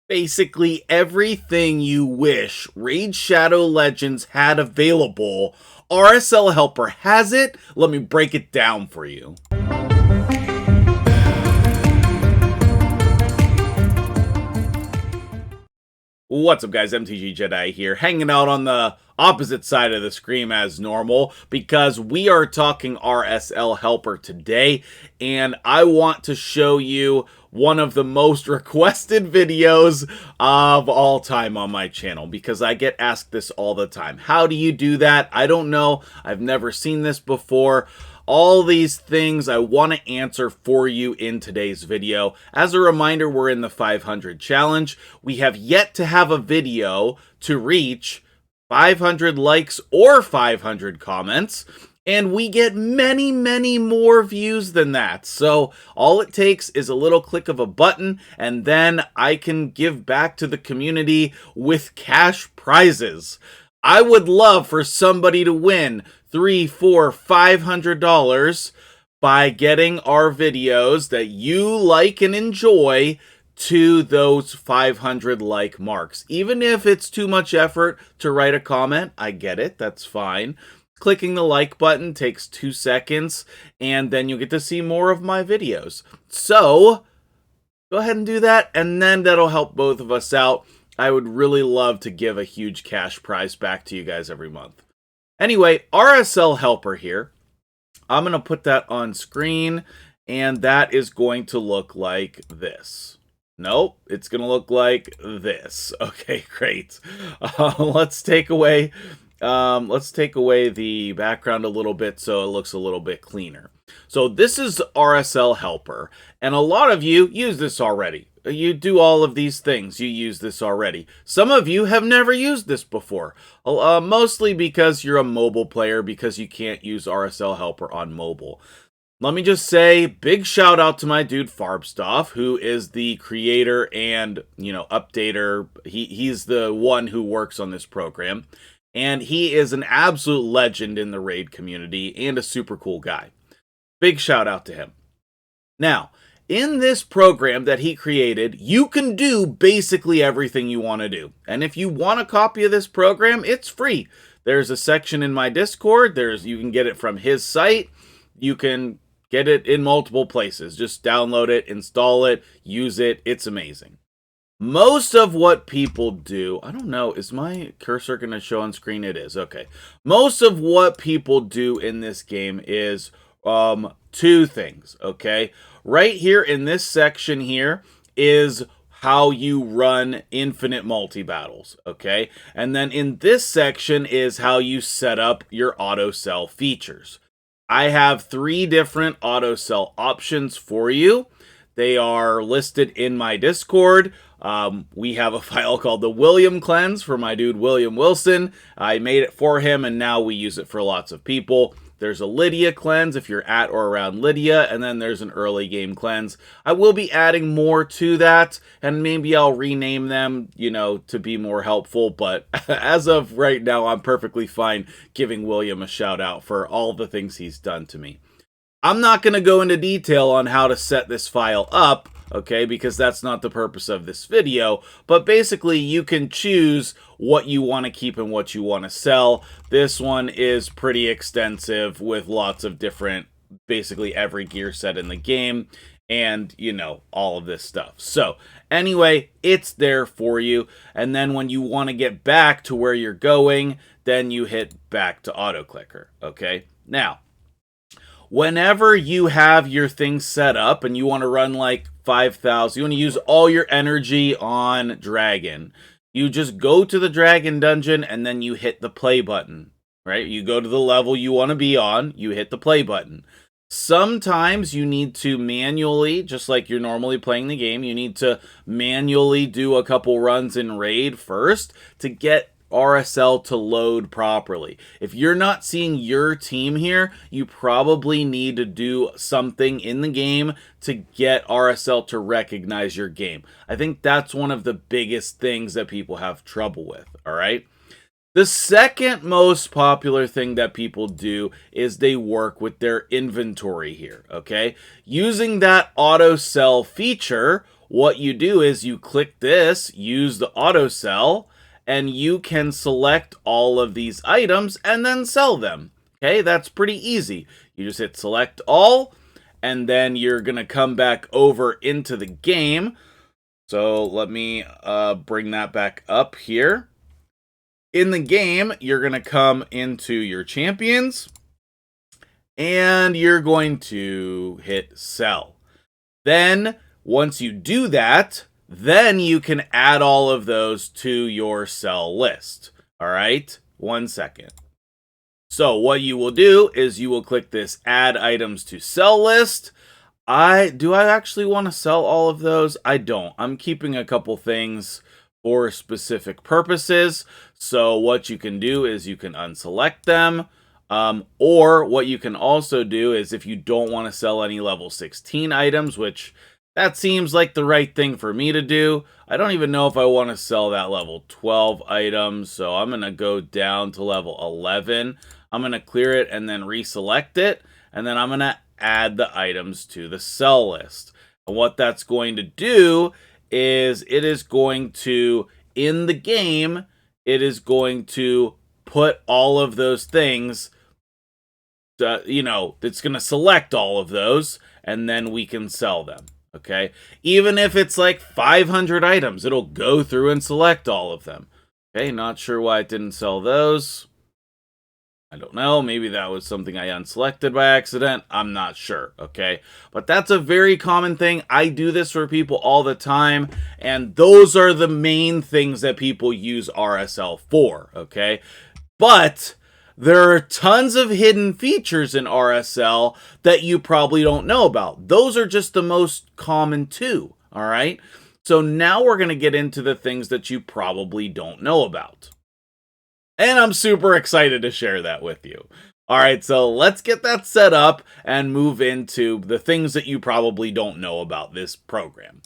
Basically everything you wish Raid Shadow Legends had available, RSL Helper has it. Let me break it down for you. What's up, guys? MtgJedi here, hanging out on the opposite side of the screen as normal, because we are talking RSL Helper today, and I want to show you one of the most requested videos of all time on my channel, because I get asked this all the time. How do you do that? I don't know. I've never seen this before. All these things I want to answer for you in today's video. As a reminder, we're in the 500 challenge. We have yet to have a video to reach 500 likes or 500 comments, and we get many, many more views than that. So all it takes is a little click of a button, and then I can give back to the community with cash prizes. I would love for somebody to win $300, $400, $500 by getting our videos that you like and enjoy to those 500 like marks. Even if it's too much effort to write a comment, I get it, that's fine. Clicking the like button takes 2 seconds, and then you'll get to see more of my videos. So go ahead and do that, and then that'll help both of us out. I would really love to give a huge cash prize back to you guys every month. Anyway, RSL Helper here. I'm going to put that on screen, and that is going to look like this. Nope, it's going to look like this. Okay, great. Let's take away the background a little bit so it looks a little bit cleaner. So this is RSL Helper, and a lot of you use this already. You do all of these things. You use this already. Some of you have never used this before, mostly because you're a mobile player, because you can't use RSL Helper on mobile. Let me just say, big shout out to my dude Farbstoff, who is the creator and, updater. He's the one who works on this program, and he is an absolute legend in the raid community and a super cool guy. Big shout out to him. Now, in this program that he created, you can do basically everything you want to do. And if you want a copy of this program, it's free. There's a section in my Discord. You can get it from his site. You can get it in multiple places. Just download it, install it, use it. It's amazing. Most of what people do, I don't know, is my cursor going to show on screen? It is. Okay. Most of what people do in this game is two things, okay? Right here in this section here is how you run infinite multi-battles, okay? And then in this section is how you set up your auto-sell features. I have 3 different auto-sell options for you. They are listed in my Discord. We have a file called the William Cleanse for my dude William Wilson. I made it for him, and now we use it for lots of people. There's a Lydia cleanse if you're at or around Lydia, and then there's an early game cleanse. I will be adding more to that, and maybe I'll rename them, to be more helpful, but as of right now, I'm perfectly fine giving William a shout out for all the things he's done to me. I'm not going to go into detail on how to set this file up, okay, because that's not the purpose of this video, but basically you can choose what you want to keep and what you want to sell. This one is pretty extensive with lots of different, basically every gear set in the game, and, all of this stuff. So, anyway, it's there for you, and then when you want to get back to where you're going, then you hit back to auto-clicker, okay? Now, whenever you have your thing set up and you want to run like 5,000, you want to use all your energy on Dragon, you just go to the Dragon dungeon and then you hit the play button, right? You go to the level you want to be on, you hit the play button. Sometimes you need to manually, just like you're normally playing the game, you need to manually do a couple runs in raid first to get RSL to load properly. If you're not seeing your team here, you probably need to do something in the game to get RSL to recognize your game. I think that's one of the biggest things that people have trouble with, all right? The second most popular thing that people do is they work with their inventory here, okay? Using that auto sell feature, what you do is you click this, use the auto sell, and you can select all of these items and then sell them. Okay, that's pretty easy. You just hit select all, and then you're going to come back over into the game. So let me bring that back up here. In the game, you're going to come into your champions, and you're going to hit sell. Then, once you do that, then you can add all of those to your sell list. All right, 1 second. So what you will do is you will click this add items to sell list. Do I actually want to sell all of those? I don't. I'm keeping a couple things for specific purposes. So what you can do is you can unselect them. Or what you can also do is if you don't want to sell any level 16 items, which that seems like the right thing for me to do. I don't even know if I want to sell that level 12 item. So I'm going to go down to level 11. I'm going to clear it and then reselect it. And then I'm going to add the items to the sell list. And what that's going to do is it is going to, in the game, it is going to put all of those things, it's going to select all of those, and then we can sell them. Okay, even if it's like 500 items, it'll go through and select all of them. Okay, not sure why it didn't sell those. I don't know, maybe that was something I unselected by accident. I'm not sure, okay? But that's a very common thing. I do this for people all the time, and those are the main things that people use RSL for, okay? But there are tons of hidden features in RSL that you probably don't know about. Those are just the most common too, all right? So now we're going to get into the things that you probably don't know about. And I'm super excited to share that with you. All right, so let's get that set up and move into the things that you probably don't know about this program.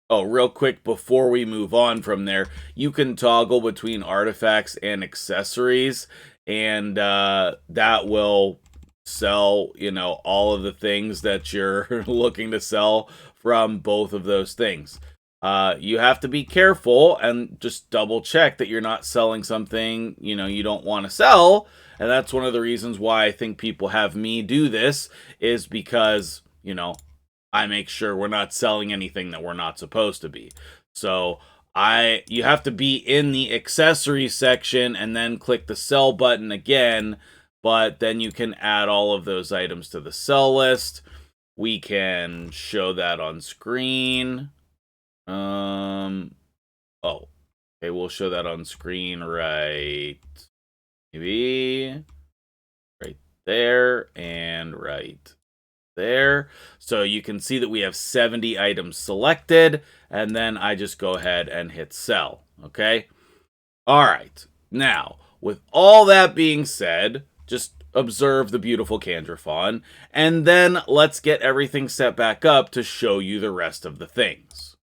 Oh, real quick, before we move on from there, you can toggle between artifacts and accessories, and that will sell, all of the things that you're looking to sell from both of those things. You have to be careful and just double check that you're not selling something, you don't want to sell. And that's one of the reasons why I think people have me do this, is because, I make sure we're not selling anything that we're not supposed to be. So you have to be in the accessories section and then click the sell button again, but then you can add all of those items to the sell list. We can show that on screen. Okay, we'll show that on screen maybe right there and right there. So you can see that we have 70 items selected, and then I just go ahead and hit sell, okay? All right, now, with all that being said, just observe the beautiful Candrafon, and then let's get everything set back up to show you the rest of the things.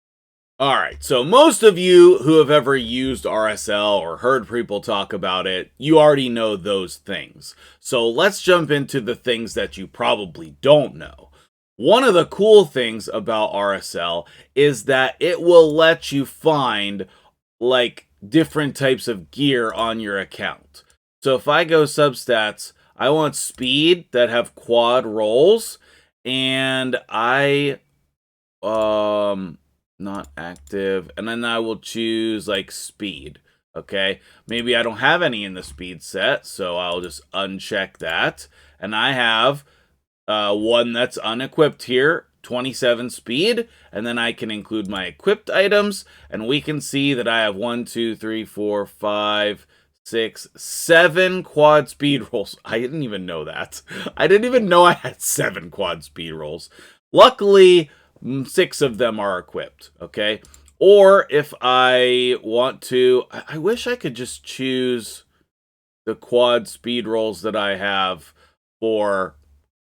Alright, so most of you who have ever used RSL or heard people talk about it, you already know those things. So let's jump into the things that you probably don't know. One of the cool things about RSL is that it will let you find, different types of gear on your account. So if I go substats, I want speed that have quad rolls, and not active, and then I will choose speed. Okay, maybe I don't have any in the speed set, so I'll just uncheck that, and I have one that's unequipped here, 27 speed, and then I can include my equipped items, and we can see that I have 1, 2, 3, 4, 5, 6, 7 quad speed rolls. I didn't even know that. I didn't even know I had 7 quad speed rolls. Luckily, 6 of them are equipped, okay? Or if I want to, I wish I could just choose the quad speed rolls that I have for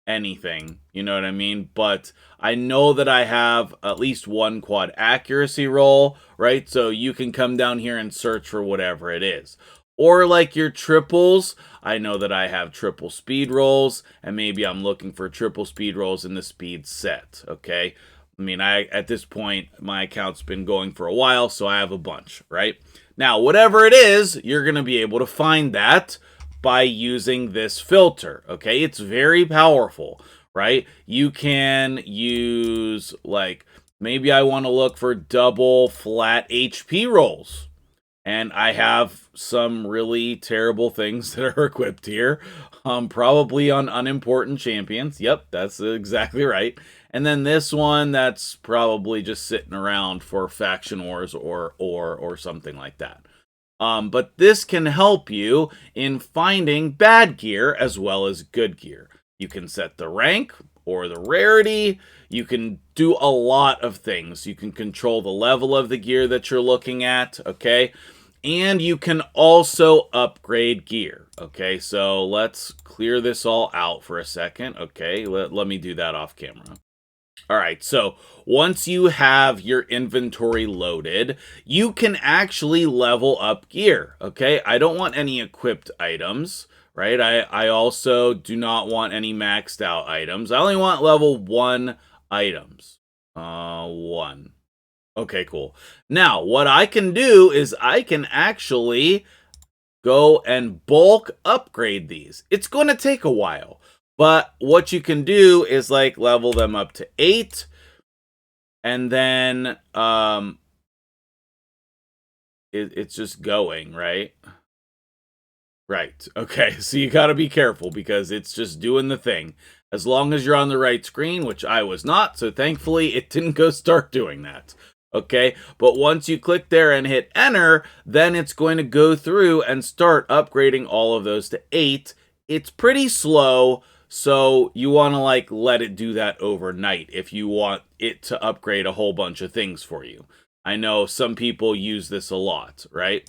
anything, you know what I mean? But I know that I have at least 1 quad accuracy roll, right? So you can come down here and search for whatever it is. Or your triples, I know that I have triple speed rolls, and maybe I'm looking for triple speed rolls in the speed set, okay? I mean, at this point, my account's been going for a while, so I have a bunch, right? Now, whatever it is, you're going to be able to find that by using this filter, okay? It's very powerful, right? You can use, like, maybe I want to look for double flat HP rolls. And I have some really terrible things that are equipped here, probably on unimportant champions. Yep, that's exactly right. And then this one that's probably just sitting around for faction wars or something like that. But this can help you in finding bad gear as well as good gear. You can set the rank or the rarity. You can do a lot of things. You can control the level of the gear that you're looking at, okay? And you can also upgrade gear. Okay, so let's clear this all out for a second. Okay, let me do that off camera. All right, so once you have your inventory loaded, you can actually level up gear. Okay, I don't want any equipped items, right? I also do not want any maxed out items. I only want level 1 items. 1. Okay, cool. Now, what I can do is I can actually go and bulk upgrade these. It's going to take a while, but what you can do is like level them up to 8, and then it's just going, right? Right. Okay, so you got to be careful because it's just doing the thing. As long as you're on the right screen, which I was not, so thankfully it didn't go start doing that. Okay, but once you click there and hit enter, then it's going to go through and start upgrading all of those to 8. It's pretty slow, so you want to like let it do that overnight if you want it to upgrade a whole bunch of things for you. I know some people use this a lot, right?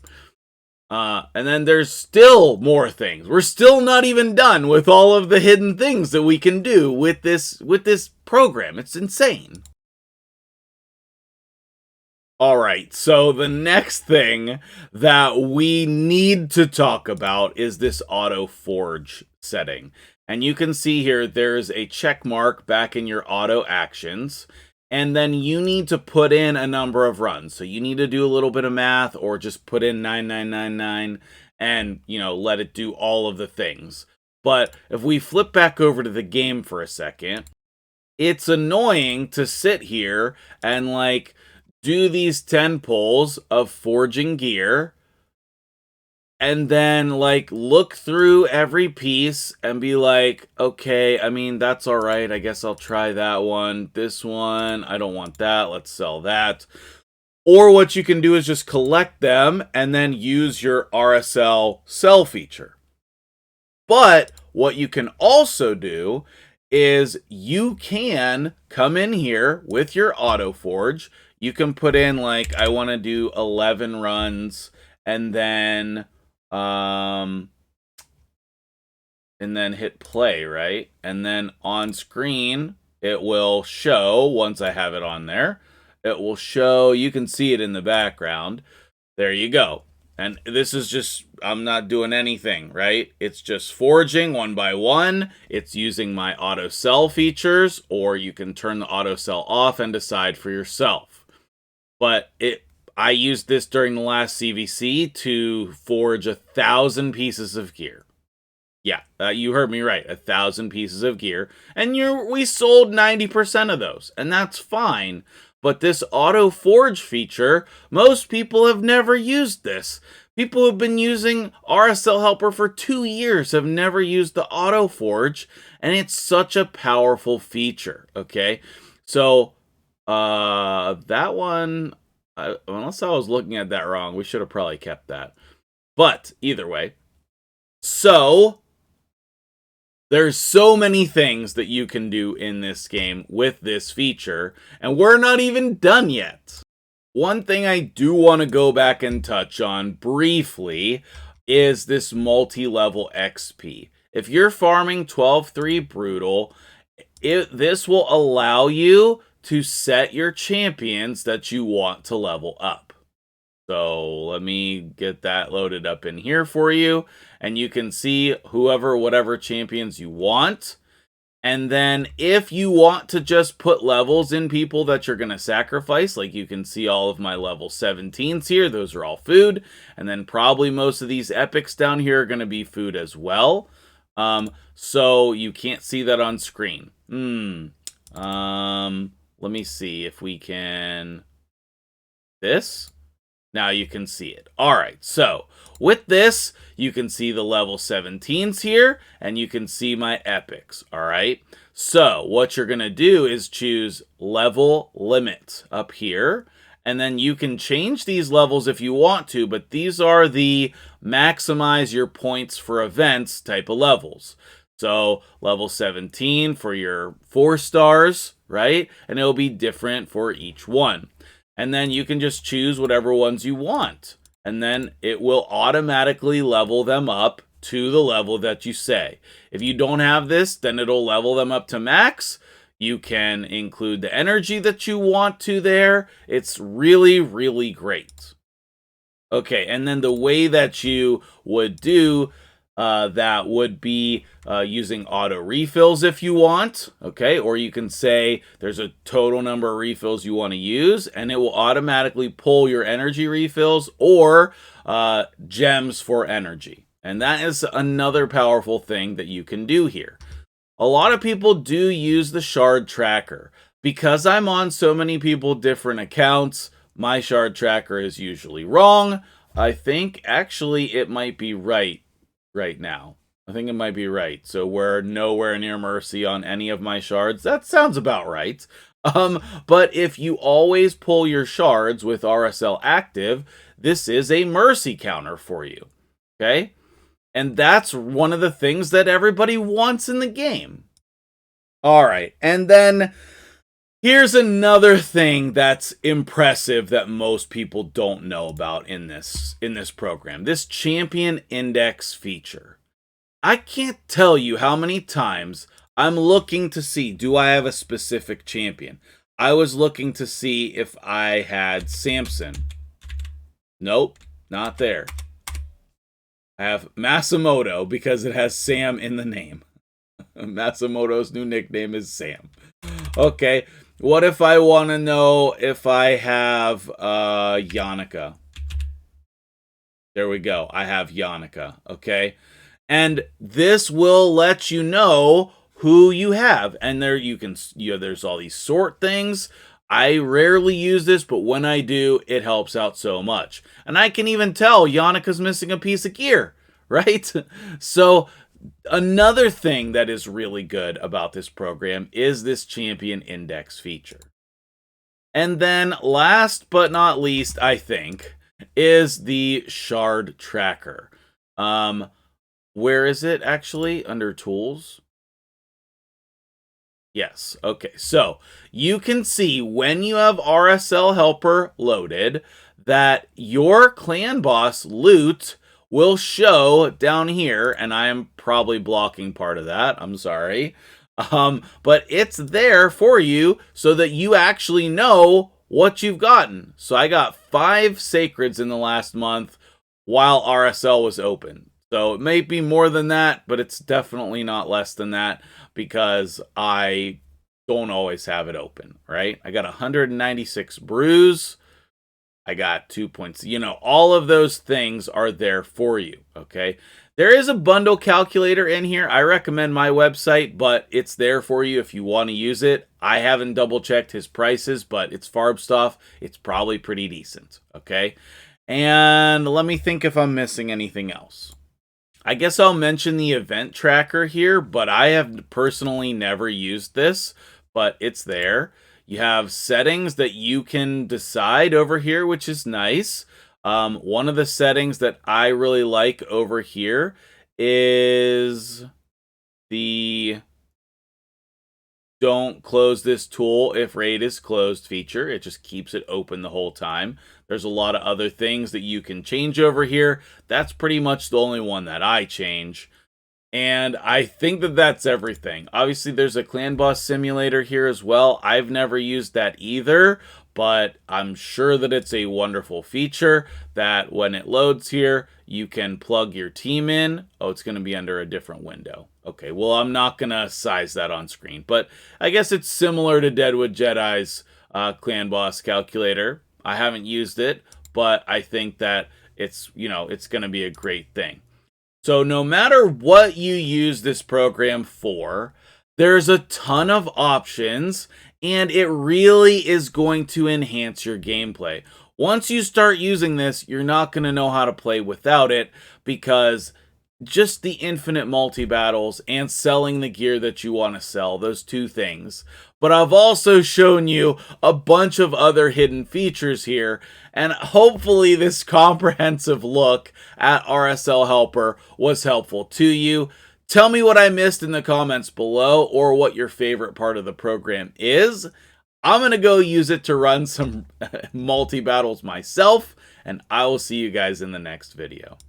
And then there's still more things. We're still not even done with all of the hidden things that we can do with this program. It's insane. All right, so the next thing that we need to talk about is this auto forge setting. And you can see here, there's a check mark back in your auto actions. And then you need to put in a number of runs. So you need to do a little bit of math or just put in 9999 and, you know, let it do all of the things. But if we flip back over to the game for a second, it's annoying to sit here and like do these 10 pulls of forging gear and then like look through every piece and be like, okay, I mean, that's all right. I guess I'll try that one. This one, I don't want that. Let's sell that. Or what you can do is just collect them and then use your RSL sell feature. But what you can also do is you can come in here with your auto forge. You can put in like, I want to do 11 runs and then hit play, right? And then on screen, it will show, once I have it on there, it will show, you can see it in the background. There you go. And this is just, I'm not doing anything, right? It's just forging one by one. It's using my auto sell features, or you can turn the auto sell off and decide for yourself. But I used this during the last CVC to forge 1,000 pieces of gear. Yeah, you heard me right. 1,000 pieces of gear. And we sold 90% of those. And that's fine. But this auto forge feature, most people have never used this. People who have been using RSL Helper for 2 years have never used the auto forge. And it's such a powerful feature. Okay. So, that one, unless I was looking at that wrong, we should have probably kept that. But either way, so there's so many things that you can do in this game with this feature, and we're not even done yet. One thing I do want to go back and touch on briefly is this multi-level XP. If you're farming 12-3 Brutal, this will allow you to set your champions that you want to level up. So let me get that loaded up in here for you. And you can see whatever champions you want. And then if you want to just put levels in people that you're going to sacrifice, like you can see all of my level 17s here, those are all food. And then probably most of these epics down here are going to be food as well. So you can't see that on screen. Let me see if we can... This? Now you can see it. All right, so with this, you can see the level 17s here, and you can see my epics, all right? So what you're going to do is choose level limit up here, and then you can change these levels if you want to, but these are the maximize your points for events type of levels. So level 17 for your 4 stars, right? And it'll be different for each one. And then you can just choose whatever ones you want. And then it will automatically level them up to the level that you say. If you don't have this, then it'll level them up to max. You can include the energy that you want to there. It's really, really great. Okay, and then the way that you would do that would be using auto refills if you want, okay? Or you can say there's a total number of refills you want to use, and it will automatically pull your energy refills or gems for energy. And that is another powerful thing that you can do here. A lot of people do use the shard tracker. Because I'm on so many different accounts, my shard tracker is usually wrong. I think actually it might be right now. I think it might be right. So we're nowhere near mercy on any of my shards. That sounds about right. But if you always pull your shards with RSL active, this is a mercy counter for you. Okay? And that's one of the things that everybody wants in the game. All right. And then here's another thing that's impressive that most people don't know about in this program. This champion index feature. I can't tell you how many times I'm looking to see, do I have a specific champion? I was looking to see if I had Samson. Nope, not there. I have Masamoto because it has Sam in the name. Masamoto's new nickname is Sam. Okay. What if I want to know if I have Yannicka? There we go. I have Yannicka. Okay. And this will let you know who you have. And there you can, there's all these sort things. I rarely use this, but when I do, it helps out so much. And I can even tell Yannicka's missing a piece of gear, right? So another thing that is really good about this program is this champion index feature. And then last but not least, I think, is the shard tracker. Where is it actually? Under tools? Yes. Okay. So you can see when you have RSL Helper loaded that your clan boss loot will show down here, and I am probably blocking part of that. I'm sorry. But it's there for you so that you actually know what you've gotten. So I got 5 sacreds in the last month while RSL was open. So it may be more than that, but it's definitely not less than that because I don't always have it open, right? I got 196 brews. I got 2 points. All of those things are there for you, okay? There is a bundle calculator in here. I recommend my website, but it's there for you if you want to use it. I haven't double-checked his prices, but it's Farb stuff. It's probably pretty decent, okay? And let me think if I'm missing anything else. I guess I'll mention the event tracker here, but I have personally never used this, but it's there. You have settings that you can decide over here, which is nice. One of the settings that I really like over here is the don't close this tool if raid is closed feature. It just keeps it open the whole time. There's a lot of other things that you can change over here. That's pretty much the only one that I change. And I think that that's everything. Obviously, there's a clan boss simulator here as well. I've never used that either, but I'm sure that it's a wonderful feature that when it loads here, you can plug your team in. Oh, it's going to be under a different window. Okay, well, I'm not going to size that on screen, but I guess it's similar to Deadwood Jedi's clan boss calculator. I haven't used it, but I think that it's, it's going to be a great thing. So no matter what you use this program for, there's a ton of options, and it really is going to enhance your gameplay. Once you start using this, you're not going to know how to play without it, because just the infinite multi-battles and selling the gear that you want to sell, those two things. But I've also shown you a bunch of other hidden features here, and hopefully this comprehensive look at RSL Helper was helpful to you. Tell me what I missed in the comments below, or what your favorite part of the program is. I'm going to go use it to run some multi-battles myself, and I will see you guys in the next video.